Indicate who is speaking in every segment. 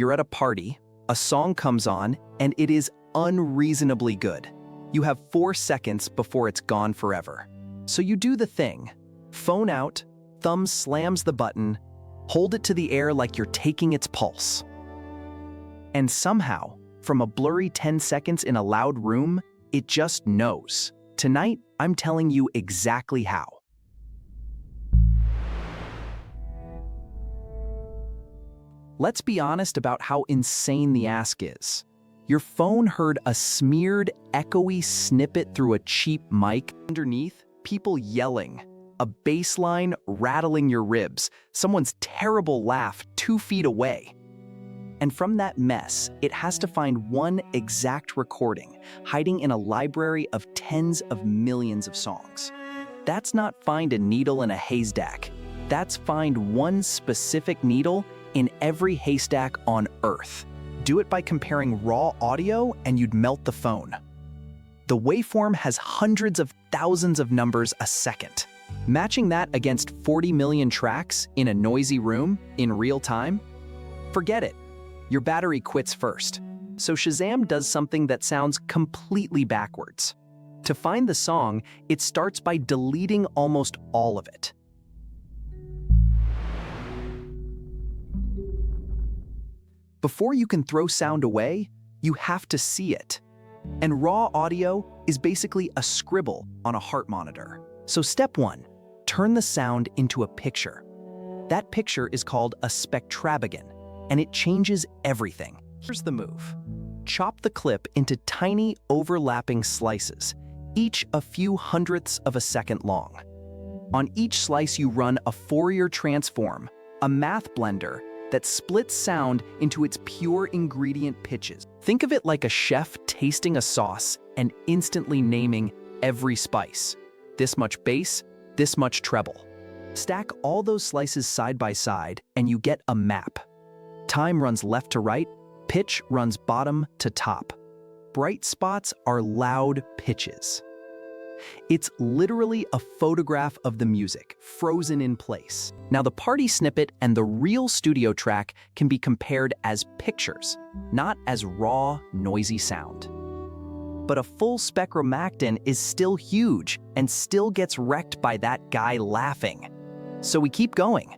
Speaker 1: You're at a party, a song comes on, and it is unreasonably good. You have 4 seconds before it's gone forever. So you do the thing. Phone out, thumb slams the button, hold it to the air like you're taking its pulse. And somehow, from a blurry 10 seconds in a loud room, it just knows. Tonight, I'm telling you exactly how. Let's be honest about how insane the ask is. Your phone heard a smeared, echoey snippet through a cheap mic. Underneath, people yelling, a bass line rattling your ribs, someone's terrible laugh 2 feet away. And from that mess, it has to find one exact recording, hiding in a library of tens of millions of songs. That's not find a needle in a haystack. That's find one specific needle in every haystack on Earth. Do it by comparing raw audio and you'd melt the phone. The waveform has hundreds of thousands of numbers a second. Matching that against 40 million tracks in a noisy room in real time? Forget it. Your battery quits first. So Shazam does something that sounds completely backwards. To find the song, it starts by deleting almost all of it. Before you can throw sound away, you have to see it. And raw audio is basically a scribble on a heart monitor. So step 1, turn the sound into a picture. That picture is called a spectrogram, and it changes everything. Here's the move. Chop the clip into tiny overlapping slices, each a few hundredths of a second long. On each slice you run a Fourier transform, a math blender that splits sound into its pure ingredient pitches. Think of it like a chef tasting a sauce and instantly naming every spice. This much bass, this much treble. Stack all those slices side by side and you get a map. Time runs left to right, pitch runs bottom to top. Bright spots are loud pitches. It's literally a photograph of the music, frozen in place. Now the party snippet and the real studio track can be compared as pictures, not as raw, noisy sound. But a full spectrogram is still huge and still gets wrecked by that guy laughing. So we keep going.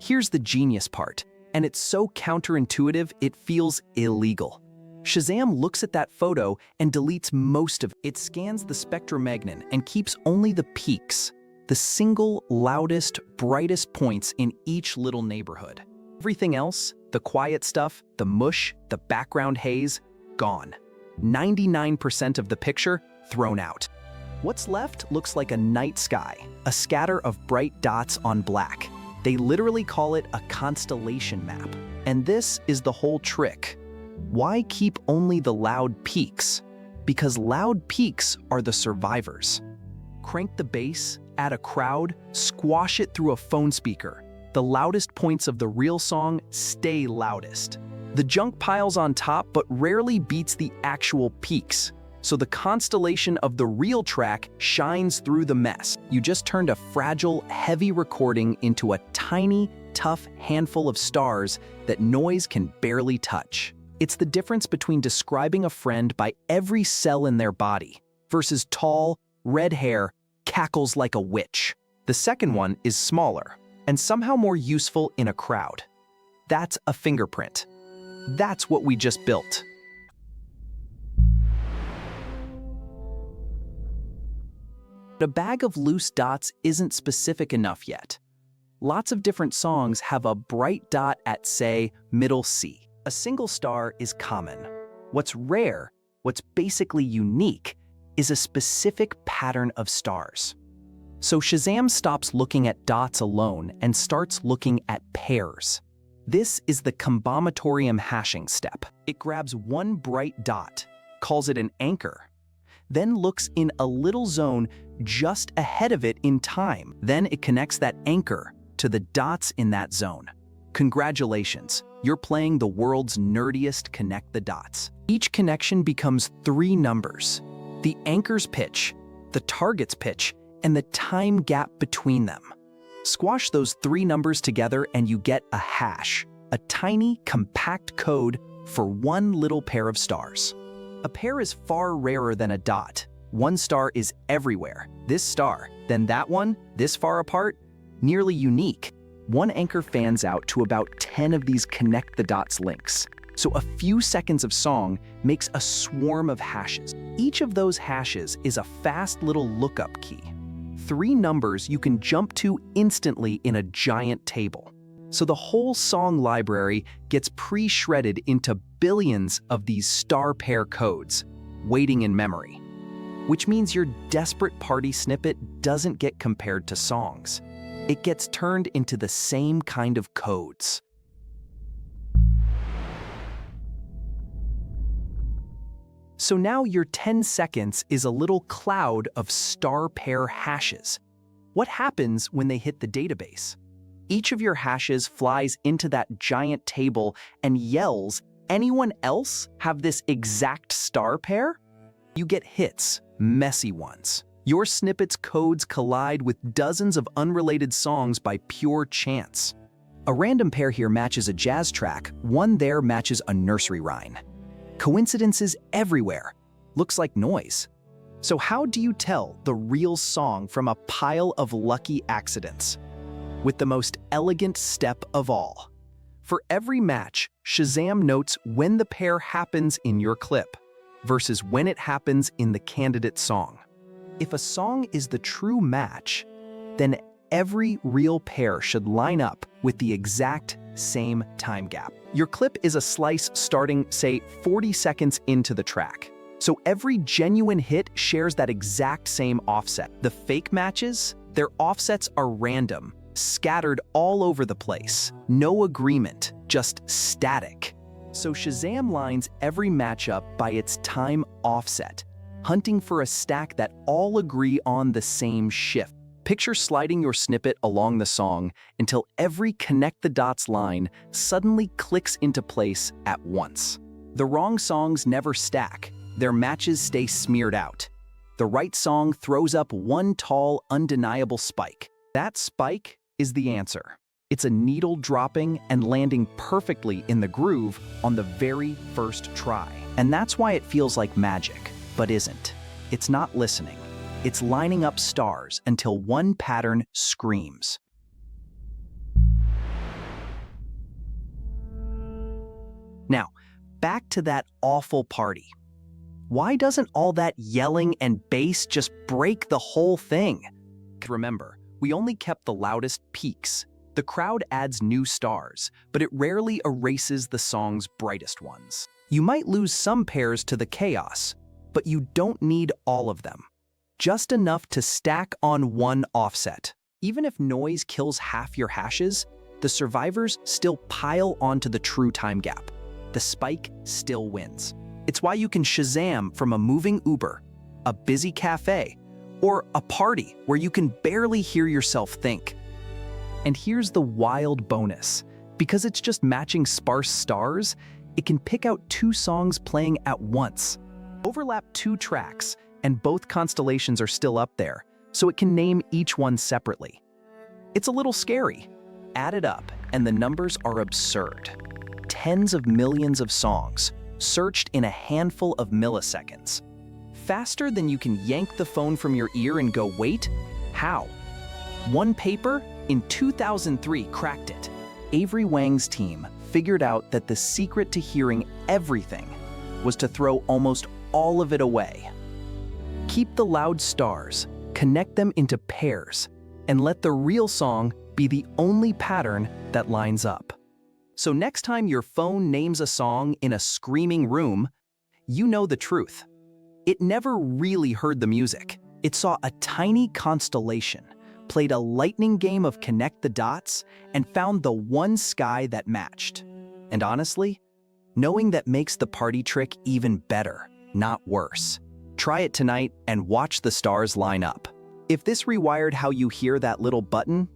Speaker 1: Here's the genius part. And it's so counterintuitive, it feels illegal. Shazam looks at that photo and deletes most of it. It scans the spectromagnon and keeps only the peaks, the single, loudest, brightest points in each little neighborhood. Everything else, the quiet stuff, the mush, the background haze, gone. 99% of the picture thrown out. What's left looks like a night sky, a scatter of bright dots on black. They literally call it a constellation map. And this is the whole trick. Why keep only the loud peaks? Because loud peaks are the survivors. Crank the bass, add a crowd, squash it through a phone speaker. The loudest points of the real song stay loudest. The junk piles on top but rarely beats the actual peaks. So the constellation of the real track shines through the mess. You just turned a fragile, heavy recording into a tiny, tough handful of stars that noise can barely touch. It's the difference between describing a friend by every cell in their body versus tall, red hair, cackles like a witch. The second one is smaller and somehow more useful in a crowd. That's a fingerprint. That's what we just built. But a bag of loose dots isn't specific enough yet. Lots of different songs have a bright dot at, say, middle C. A single star is common. What's rare, what's basically unique, is a specific pattern of stars. So Shazam stops looking at dots alone and starts looking at pairs. This is the combinatorium hashing step. It grabs one bright dot, calls it an anchor, then looks in a little zone just ahead of it in time. Then it connects that anchor to the dots in that zone. Congratulations, you're playing the world's nerdiest connect the dots. Each connection becomes 3 numbers: the anchor's pitch, the target's pitch, and the time gap between them. Squash those three numbers together and you get a hash, a tiny, compact code for one little pair of stars. A pair is far rarer than a dot. One star is everywhere. This star, then that one, this far apart, nearly unique. One anchor fans out to about 10 of these connect the dots links. So a few seconds of song makes a swarm of hashes. Each of those hashes is a fast little lookup key. Three numbers you can jump to instantly in a giant table. So the whole song library gets pre-shredded into billions of these star pair codes, waiting in memory. Which means your desperate party snippet doesn't get compared to songs. It gets turned into the same kind of codes. So now your 10 seconds is a little cloud of star pair hashes. What happens when they hit the database? Each of your hashes flies into that giant table and yells, "Anyone else have this exact star pair?" You get hits, messy ones. Your snippet's codes collide with dozens of unrelated songs by pure chance. A random pair here matches a jazz track, one there matches a nursery rhyme. Coincidences everywhere. Looks like noise. So how do you tell the real song from a pile of lucky accidents? With the most elegant step of all. For every match, Shazam notes when the pair happens in your clip versus when it happens in the candidate song. If a song is the true match, then every real pair should line up with the exact same time gap. Your clip is a slice starting, say, 40 seconds into the track. So every genuine hit shares that exact same offset. The fake matches, their offsets are random, scattered all over the place. No agreement, just static. So Shazam lines every matchup by its time offset, hunting for a stack that all agree on the same shift. Picture sliding your snippet along the song until every connect the dots line suddenly clicks into place at once. The wrong songs never stack, their matches stay smeared out. The right song throws up one tall, undeniable spike. That spike is the answer. It's a needle dropping and landing perfectly in the groove on the very first try. And that's why it feels like magic, but isn't. It's not listening. It's lining up stars until one pattern screams. Now, back to that awful party. Why doesn't all that yelling and bass just break the whole thing? Remember, we only kept the loudest peaks. The crowd adds new stars, but it rarely erases the song's brightest ones. You might lose some pairs to the chaos, but you don't need all of them. Just enough to stack on one offset. Even if noise kills half your hashes, the survivors still pile onto the true time gap. The spike still wins. It's why you can Shazam from a moving Uber, a busy cafe, or a party where you can barely hear yourself think. And here's the wild bonus. Because it's just matching sparse stars, it can pick out two songs playing at once. Overlap two tracks, and both constellations are still up there, so it can name each one separately. It's a little scary. Add it up, and the numbers are absurd. Tens of millions of songs, searched in a handful of milliseconds. Faster than you can yank the phone from your ear and go, wait? How? One paper in 2003 cracked it. Avery Wang's team figured out that the secret to hearing everything was to throw almost all of it away. Keep the loud stars, connect them into pairs, and let the real song be the only pattern that lines up. So next time your phone names a song in a screaming room, you know the truth. It never really heard the music. It saw a tiny constellation, played a lightning game of connect the dots, and found the one sky that matched. And honestly, knowing that makes the party trick even better, not worse. Try it tonight and watch the stars line up. If this rewired how you hear that little button,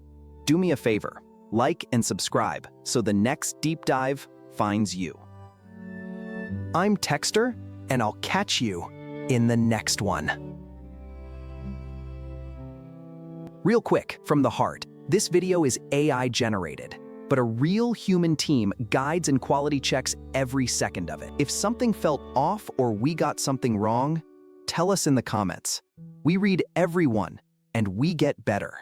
Speaker 1: do me a favor, like and subscribe so the next deep dive finds you. I'm Techster, and I'll catch you in the next one. Real quick, from the heart, This video is AI generated, but a real human team guides and quality checks every second of it. If something felt off or we got something wrong, tell us in the comments. We read everyone, and we get better.